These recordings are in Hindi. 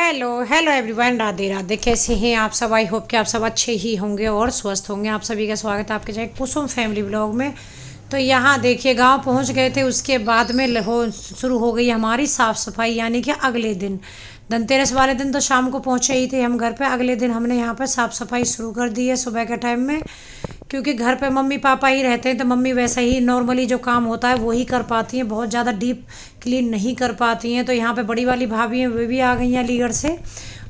Hello hello everyone, Radhe Radhe. कैसे हैं आप सब? आई होप कि आप सब अच्छे ही होंगे और स्वस्थ होंगे। आप सभी का स्वागत है आपके चाहे कुसुम फैमिली ब्लॉग में। तो यहाँ देखिए, गांव पहुँच गए थे, उसके बाद में शुरू हो गई हमारी साफ़ सफाई। यानी कि अगले दिन धनतेरस वाले दिन तो शाम को पहुँचे ही थे हम घर पे। अगले दिन हमने यहाँ पर साफ़ सफाई शुरू कर दी है सुबह के टाइम में, क्योंकि घर पे मम्मी पापा ही रहते हैं तो मम्मी वैसा ही नॉर्मली जो काम होता है वो ही कर पाती हैं, बहुत ज़्यादा डीप क्लीन नहीं कर पाती हैं। तो यहाँ पे बड़ी वाली भाभी हैं, वे भी आ गई हैं अलीगढ़ से,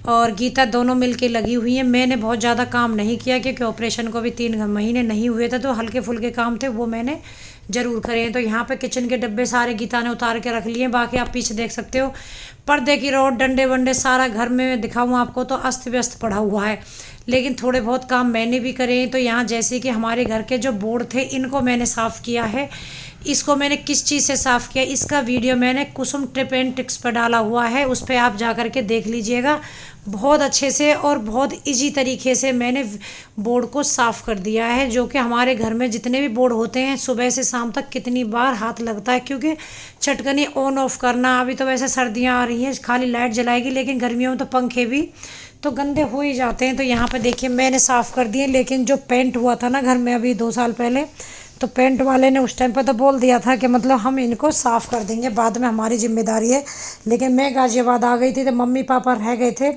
और गीता दोनों मिलके लगी हुई हैं। मैंने बहुत ज़्यादा काम नहीं किया क्योंकि ऑपरेशन को भी 3 महीने नहीं हुए थे, तो हल्के फुल्के काम थे वो मैंने ज़रूर करे हैं। तो यहाँ पे किचन के डब्बे सारे गीता ने उतार के रख लिए हैं। बाकी आप पीछे देख सकते हो पर्दे की रोड, डंडे वंडे सारा घर में दिखाऊँ आपको तो अस्त व्यस्त पड़ा हुआ है, लेकिन थोड़े बहुत काम मैंने भी करे हैं। तो यहाँ जैसे कि हमारे घर के जो बोर्ड थे इनको मैंने साफ़ किया है। इसको मैंने किस चीज़ से साफ़ किया, इसका वीडियो मैंने कुसुम टिप एंड ट्रिक्स पर डाला हुआ है, उस पर आप जा कर के देख लीजिएगा। बहुत अच्छे से और बहुत इजी तरीके से मैंने बोर्ड को साफ़ कर दिया है। जो कि हमारे घर में जितने भी बोर्ड होते हैं सुबह से शाम तक कितनी बार हाथ लगता है, क्योंकि चटकनी ऑन ऑफ करना। अभी तो वैसे सर्दियाँ आ रही हैं, खाली लाइट जलाएगी, लेकिन गर्मियों में तो पंखे भी तो गंदे हो ही जाते हैं। तो यहाँ पे देखिए मैंने साफ़ कर दिए, लेकिन जो पेंट हुआ था ना घर में अभी 2 साल पहले, तो पेंट वाले ने उस टाइम पर तो बोल दिया था कि मतलब हम इनको साफ़ कर देंगे, बाद में हमारी जिम्मेदारी है। लेकिन मैं गाज़ियाबाद आ गई थी तो मम्मी पापा रह गए थे,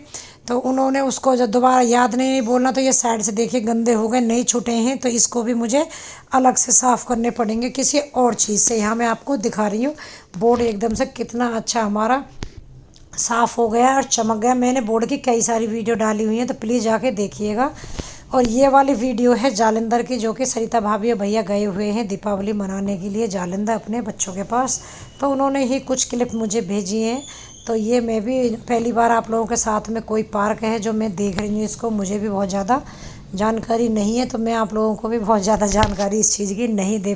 तो उन्होंने उसको जब दोबारा याद नहीं बोलना, तो ये साइड से देखिए गंदे हो गए, नहीं छूटे हैं। तो इसको भी मुझे अलग से साफ़ करने पड़ेंगे किसी और चीज़ से। यहाँ मैं आपको दिखा रही हूँ बोर्ड एकदम से कितना अच्छा हमारा साफ़ हो गया और चमक गया। मैंने बोर्ड की कई सारी वीडियो डाली हुई हैं, तो प्लीज़ जाके देखिएगा। और ये वाली वीडियो है जालंधर की, जो कि सरिता भाभी और भैया गए हुए हैं दीपावली मनाने के लिए जालंधर अपने बच्चों के पास, तो उन्होंने ही कुछ क्लिप मुझे भेजी हैं। तो ये मैं भी पहली बार आप लोगों के साथ में कोई पार्क है जो मैं देख रही हूँ, इसको मुझे भी बहुत ज़्यादा जानकारी नहीं है, तो मैं आप लोगों को भी बहुत ज़्यादा जानकारी इस चीज़ की नहीं दे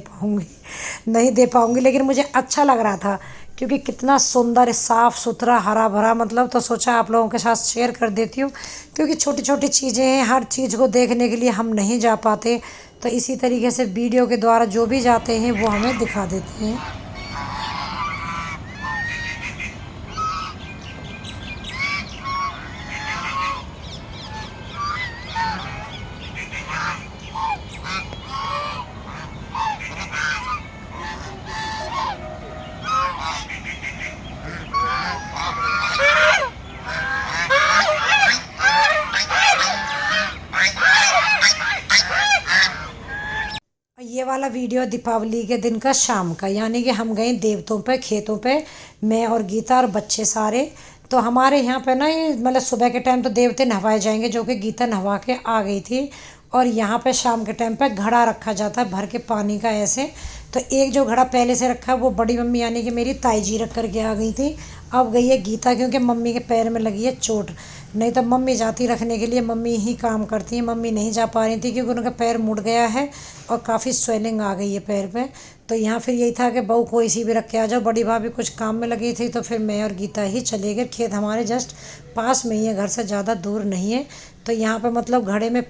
पाऊँगी। लेकिन मुझे अच्छा लग रहा था क्योंकि कितना सुंदर साफ़ सुथरा हरा भरा, मतलब तो सोचा आप लोगों के साथ शेयर कर देती हूँ, क्योंकि छोटी छोटी चीज़ें हैं, हर चीज़ को देखने के लिए हम नहीं जा पाते। तो इसी तरीके से वीडियो के द्वारा जो भी जाते हैं वो हमें दिखा देते हैं। ये वाला वीडियो दीपावली के दिन का शाम का, यानी कि हम गए देवतों पे, खेतों पे, मैं और गीता और बच्चे सारे। तो हमारे यहाँ पे ना ये मतलब सुबह के टाइम तो देवते नहवाए जाएंगे, जो कि गीता नहवा के आ गई थी। और यहाँ पे शाम के टाइम पे घड़ा रखा जाता है भर के पानी का ऐसे। तो एक जो घड़ा पहले से रखा है वो बड़ी मम्मी यानी कि मेरी ताई जी रख कर के आ गई थी। अब गई है गीता, क्योंकि मम्मी के पैर में लगी है चोट, नहीं तो मम्मी जाती रखने के लिए, मम्मी ही काम करती है। मम्मी नहीं जा पा रही थी क्योंकि उनका पैर मुड़ गया है और काफ़ी स्वेलिंग आ गई है पैर पे। तो यहाँ फिर यही था कि बहू कोई सी भी रख के आ जाओ। बड़ी भाभी कुछ काम में लगी थी, तो फिर मैं और गीता ही चले गए। खेत हमारे जस्ट पास में ही है, घर से ज़्यादा दूर नहीं है। तो यहाँ पे मतलब घड़े में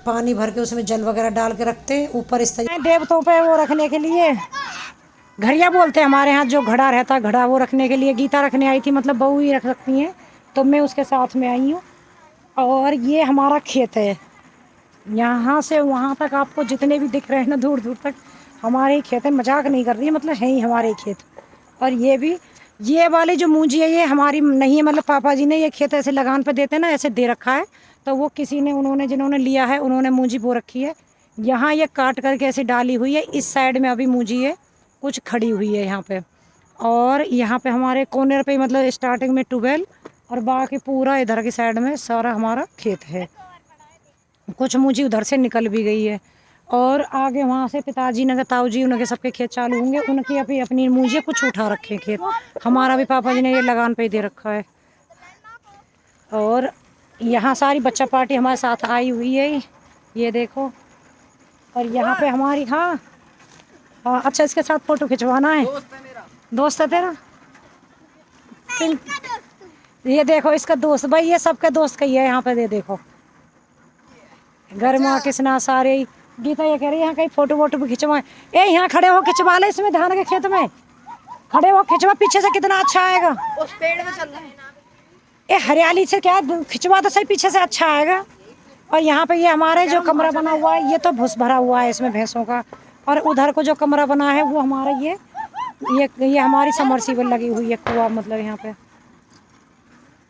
पानी भर के उसमें जल वगैरह डाल के रखते हैं ऊपर इस तरीके देवतों पे वो रखने के लिए। घड़िया बोलते हैं हमारे यहाँ जो घड़ा रहता है, घड़ा वो रखने के लिए गीता रखने आई थी, मतलब बहू ही रख सकती हैं, तो मैं उसके साथ में आई हूँ। और ये हमारा खेत है, यहाँ से वहाँ तक आपको जितने भी दिख रहे हैं ना दूर दूर तक हमारे ही खेत है। मजाक नहीं कर रही है, मतलब है ही हमारे ही खेत। और ये भी ये वाली जो मूंजी है ये हमारी नहीं है, मतलब पापा जी ने ये खेत ऐसे लगान पे देते हैं ना, ऐसे दे रखा है। तो वो किसी ने उन्होंने जिन्होंने लिया है उन्होंने मूंजी बो रखी है। यहाँ ये काट करके ऐसे डाली हुई है। इस साइड में अभी मूंजी है कुछ खड़ी हुई है यहाँ पे। और यहाँ पे हमारे कोने पे मतलब स्टार्टिंग में ट्यूबवेल, और बाकी पूरा इधर की साइड में सारा हमारा खेत है। कुछ मूंजी उधर से निकल भी गई है। और आगे वहाँ से पिताजी ने ताऊ जी उनके सबके खेत चालू होंगे, उनकी अभी अपनी मूंजी कुछ उठा रखे खेत। हमारा भी पापा जी ने ये लगान पे ही दे रखा है। और यहाँ सारी बच्चा पार्टी हमारे साथ आई हुई है, ये देखो। और यहाँ पे हमारी हाँ हाँ अच्छा, इसके साथ फोटो खिंचवाना है। दोस्त है तेरा? ये देखो इसका दोस्त, भाई ये सबके दोस्त का ही है यहाँ पे। दे देखो घर में किसना सारे। गीता ये कह रही है यहाँ कहीं फोटो वोटो भी खिंचवाए। ए यहाँ खड़े हो खिंचवा ले, इसमें धान के खेत में खड़े हो खिंचवा, पीछे से कितना अच्छा आएगा। उस पेड़ में चल रहा है। ये हरियाली से क्या खिंचवा तो सही पीछे से अच्छा आएगा। और यहाँ पे ये हमारे जो कमरा बना हुआ है ये तो भूस भरा हुआ है इसमें भैंसों का। और उधर को जो कमरा बना है वो हमारा ये हमारी समरसीबल लगी हुई है कुआं, मतलब यहाँ पे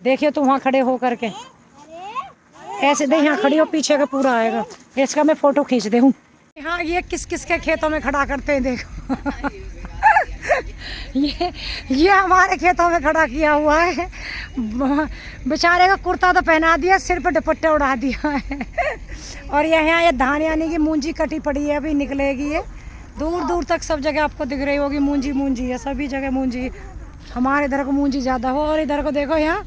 देखिए तो वहाँ खड़े हो करके ऐसे दे, यहाँ खड़ी हो पीछे का पूरा आएगा। इसका मैं फोटो खींच दे हूँ। हाँ ये किस किस के खेतों में खड़ा करते हैं देखो। ये हमारे खेतों में खड़ा किया हुआ है। बेचारे का कुर्ता तो पहना दिया, सिर पर दुपट्टा उड़ा दिया है। और यहाँ ये धान यानी कि मूंजी कटी पड़ी है, अभी निकलेगी ये। दूर दूर तक सब जगह आपको दिख रही होगी मूंजी मूंजी है, सभी जगह मूंजी। हमारे इधर को मूंजी ज़्यादा हो और इधर को देखो यहाँ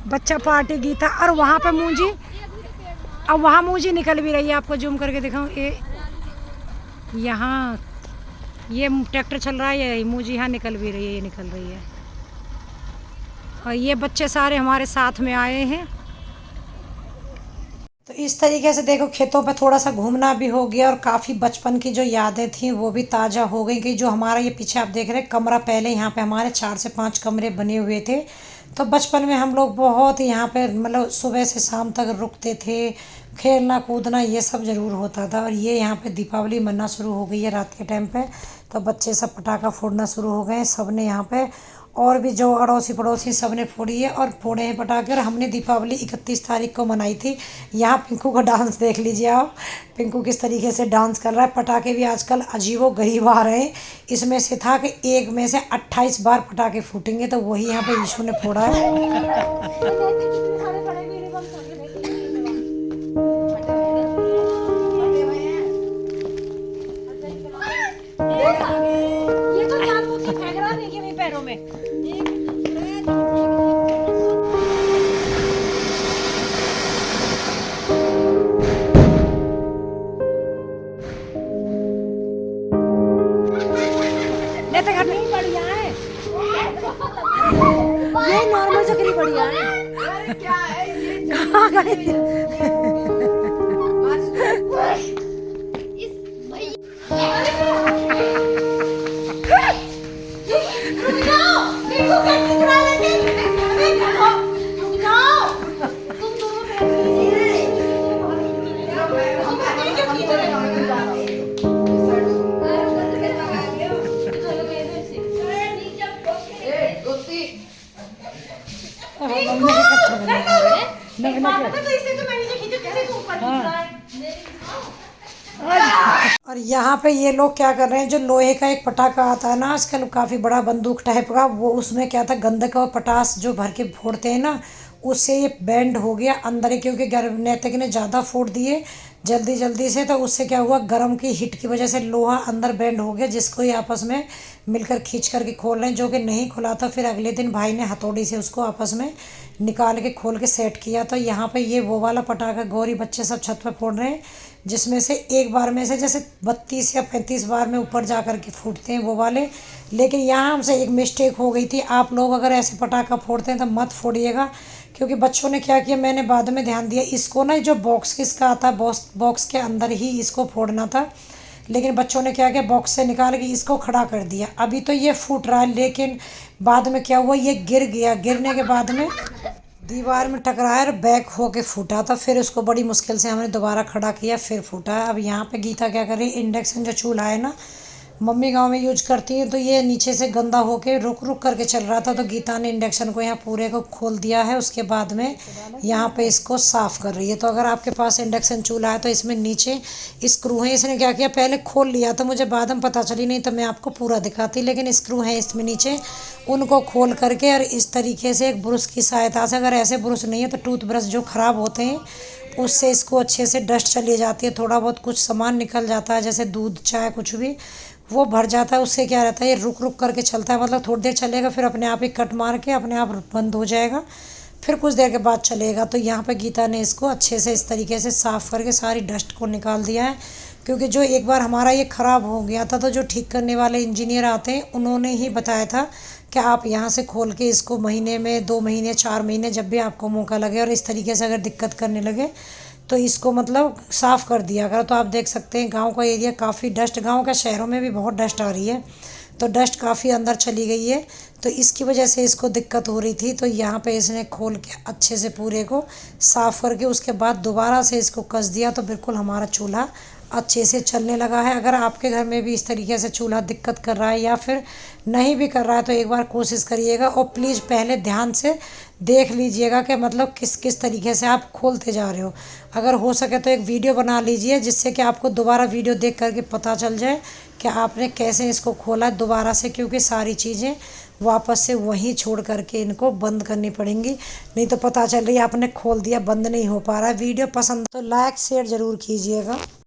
बच्चा पार्टी गीता, और वहाँ पे मूंजी, अब वहाँ मूंजी निकल भी रही है। आपको जूम करके दिखाऊँ, ये यहाँ ये ट्रैक्टर चल रहा है, ये मूंजी यहाँ निकल भी रही है, ये निकल रही है। और ये बच्चे सारे हमारे साथ में आए हैं। तो इस तरीके से देखो खेतों पे थोड़ा सा घूमना भी हो गया और काफ़ी बचपन की जो यादें थी वो भी ताज़ा हो गई। कि जो हमारा ये पीछे आप देख रहे हैं कमरा, पहले यहाँ पे हमारे 4 से 5 कमरे बने हुए थे। तो बचपन में हम लोग बहुत यहाँ पे मतलब सुबह से शाम तक रुकते थे, खेलना कूदना ये सब ज़रूर होता था। और ये यहाँ पे दीपावली मनना शुरू हो गई है रात के टाइम पे, तो बच्चे सब पटाखा फोड़ना शुरू हो गए सब ने यहाँ पे। और भी जो अड़ोसी पड़ोसी सब ने फोड़ी है और फोड़े हैं पटाखे। और हमने दीपावली 31 तारीख को मनाई थी। यहाँ पिंकू का डांस देख लीजिए आप, पिंकू किस तरीके से डांस कर रहा है। पटाखे भी आजकल अजीबो गरीब आ रहे हैं। इसमें से था कि एक में से 28 बार पटाखे फूटेंगे, तो वही यहाँ पे यीशु ने फोड़ा है। ये नॉर्मल चक्री बढ़िया है। क्या है ये? कहाँ गए? और यहाँ पे ये लोग क्या कर रहे हैं, जो लोहे का एक पटाखा आता है ना आजकल काफ़ी बड़ा बंदूक टाइप का, वो उसमें क्या था गंधक और पटास जो भर के फोड़ते हैं ना, उससे ये बैंड हो गया अंदर ही। क्योंकि नैतिक ने ज़्यादा फोड़ दिए जल्दी जल्दी से, तो उससे क्या हुआ गर्म की हीट की वजह से लोहा अंदर बैंड हो गया, जिसको ये आपस में मिलकर खींच करके खोल रहे हैं। जो कि नहीं खुला था, फिर अगले दिन भाई ने हथौड़ी से उसको आपस में निकाल के खोल के सेट किया। तो यहाँ पे ये वो वाला पटाखा गौरी बच्चे सब छत पे फोड़ रहे हैं, जिसमें से एक बार में से जैसे 32 या 35 बार में ऊपर जा कर के फूटते हैं वो वाले। लेकिन यहाँ हमसे एक मिस्टेक हो गई थी। आप लोग अगर ऐसे पटाखा फोड़ते हैं तो मत फोड़िएगा, क्योंकि बच्चों ने क्या किया, मैंने बाद में ध्यान दिया, इसको ना जो बॉक्स किसका आता है बॉक्स के अंदर ही इसको फोड़ना था। लेकिन बच्चों ने क्या किया, बॉक्स से निकाल के इसको खड़ा कर दिया। अभी तो ये फूट रहा है, लेकिन बाद में क्या हुआ, ये गिर गया। गिरने के बाद में दीवार में टकराया और बैक होके फूटा था। फिर उसको बड़ी मुश्किल से हमने दोबारा खड़ा किया, फिर फूटा। अब यहाँ पे गीता क्या कर रही है, इंडक्शन जो चूल्हा है ना मम्मी गांव में यूज करती है, तो ये नीचे से गंदा होके रुक रुक करके चल रहा था। तो गीता ने इंडक्शन को यहाँ पूरे को खोल दिया है, उसके बाद में यहाँ पे इसको साफ़ कर रही है। तो अगर आपके पास इंडक्शन चूल्हा है तो इसमें नीचे स्क्रू है। इसने क्या किया, पहले खोल लिया था, मुझे बाद में पता चली, नहीं तो मैं आपको पूरा दिखाती। लेकिन स्क्रू है इसमें नीचे, उनको खोल करके और इस तरीके से एक ब्रश की सहायता से, अगर ऐसे ब्रश नहीं है तो टूथब्रश जो ख़राब होते हैं उससे इसको अच्छे से डस्ट चली जाती है। थोड़ा बहुत कुछ सामान निकल जाता है, जैसे दूध चाय कुछ भी, वो भर जाता है। उससे क्या रहता है, ये रुक रुक करके चलता है, मतलब थोड़ी देर चलेगा फिर अपने आप ही कट मार के अपने आप बंद हो जाएगा, फिर कुछ देर के बाद चलेगा। तो यहाँ पे गीता ने इसको अच्छे से इस तरीके से साफ़ करके सारी डस्ट को निकाल दिया है। क्योंकि जो एक बार हमारा ये ख़राब हो गया था, तो जो ठीक करने वाले इंजीनियर आते हैं उन्होंने ही बताया था कि आप यहाँ से खोल के इसको महीने में 2 महीने 4 महीने जब भी आपको मौका लगे और इस तरीके से अगर दिक्कत करने लगे तो इसको मतलब साफ़ कर दिया करो। तो आप देख सकते हैं गांव का एरिया काफ़ी डस्ट, गांव का शहरों में भी बहुत डस्ट आ रही है। तो डस्ट काफ़ी अंदर चली गई है, तो इसकी वजह से इसको दिक्कत हो रही थी। तो यहाँ पे इसने खोल के अच्छे से पूरे को साफ़ करके उसके बाद दोबारा से इसको कस दिया, तो बिल्कुल हमारा चूल्हा अच्छे से चलने लगा है। अगर आपके घर में भी इस तरीके से चूल्हा दिक्कत कर रहा है या फिर नहीं भी कर रहा है, तो एक बार कोशिश करिएगा और प्लीज़ पहले ध्यान से देख लीजिएगा कि मतलब किस किस तरीके से आप खोलते जा रहे हो। अगर हो सके तो एक वीडियो बना लीजिए, जिससे कि आपको दोबारा वीडियो देख करके पता चल जाए कि आपने कैसे इसको खोला है दोबारा से, क्योंकि सारी चीज़ें वापस से वहीं छोड़ करके इनको बंद करनी पड़ेंगी, नहीं तो पता चल रही है आपने खोल दिया बंद नहीं हो पा रहा है। वीडियो पसंद तो लाइक शेयर ज़रूर कीजिएगा।